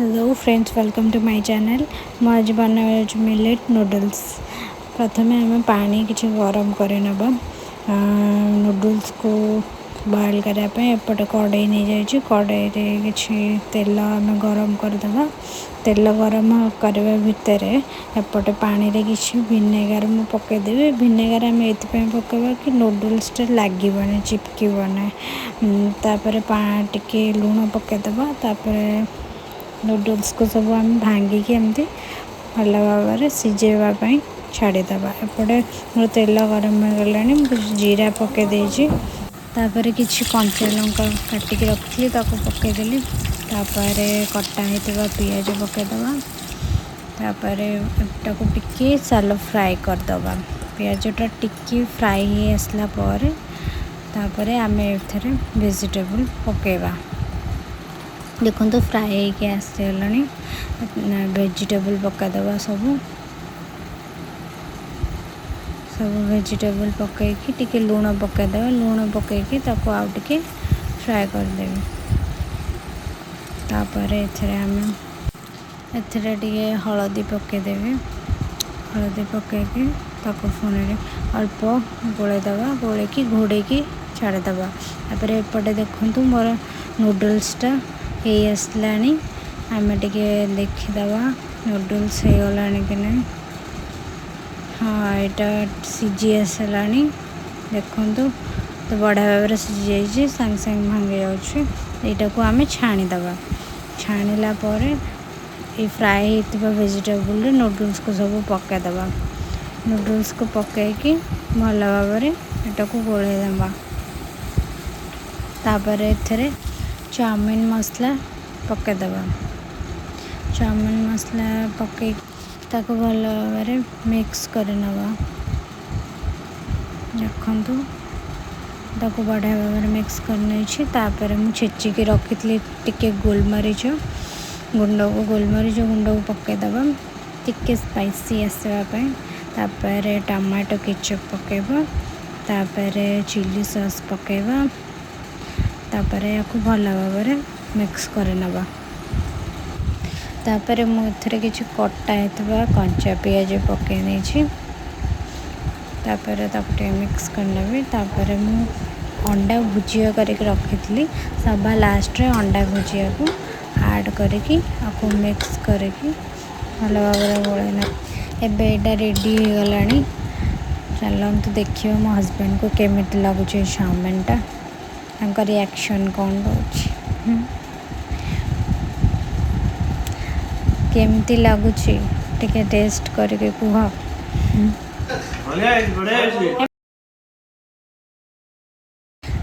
Hello friends, welcome to my channel. मैं आज बना मिलेट नूडल्स। प्रथम आम पानी किसी गरम कर नूडल्स को बॉयल करने एपटे कड़े नहीं जाइए। कड़े कि तेल आम गरम करदे। तेल गरम करने भितर एपटे पानी रे किसी विनेगार मु पकईदेवी। विनेगार आम ये पकड़ा कि नूडल्स लगे चिपकना। टे लुण पकईदे। नूडल्स को सब आम भांगिकी एमती भल भाव सिझेवाई छाड़ीदे। एपटे मोर तेल गरम हो गला। जीरा पकईदे। किसी कंचा लंका काटिक रखी पकईदेली। कटा होता पियाज पकईदे। को टिके सालो फ्राए करदे। पियाजटा टिके फ्राए हो आसला आम एथरे वेजिटेबल पकेबा। देखो तो फ्राए होके आसगला। वेजिटेबल पकईदे। सब वेजिटेबल पकईकी टिके लुण पकईदे। लुण पकईकी आउ टिके फ्राए करदे। एथरे टिके हलदी पकईदेवी। हलदी पकईकी पुणी अल्प गोलेदे। गोलेकी घोड़े छाड़ीदे। एपटे देखु मोर नूडल्सटा हो आसला। आम टे देखीदे नूडल्स हो गला कि नहीं। हाँ, यहाँ सीझी आसला। देखु तो बढ़िया भाव सीझी जाइए। सांगे सांगे भांगी जाऊँ। को आम छाणीदे। छाणीला ये फ्राए होता वेजिटेबल नूडल्स को सब पकईदे। नूडल्स को पकईकी भल भाव यहाँ को गोलेदे। एथरे चाउमीन मसला पकईदे। चाउमीन मसला पकई भल भाव मिक्स करना। देखु बढ़िया भाव मिक्स कर मुझे छेचिकी रखी टिके गोलमरीच गुंड को पकईदे टिके स्पाइसी आसवाई। टमाटो केचप पकेबा। चिली सॉस पकेबा। या भल भाव मिक्स करना। मुझे किसी कटा होता कंचा पियाज पकई नहीं। मिक्स करना। मु अंडा भुजिया करके रखी सभा लास्ट रे अंडा भुजिया को ऐड करके मिक्स करके भल भाव गोलना। एबे रेडी हो गला। चलते देखिए मो हस्बैंड को केमिति लगुच चाउमीनटा। रिएक्शन कौन रोच केमती लगुच टिके टेस्ट करके कुह।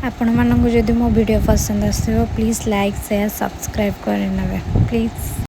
आपण मानक जदि मो वीडियो पसंद आसो प्लीज़ लाइक शेयर सब्सक्राइब करने प्लीज़।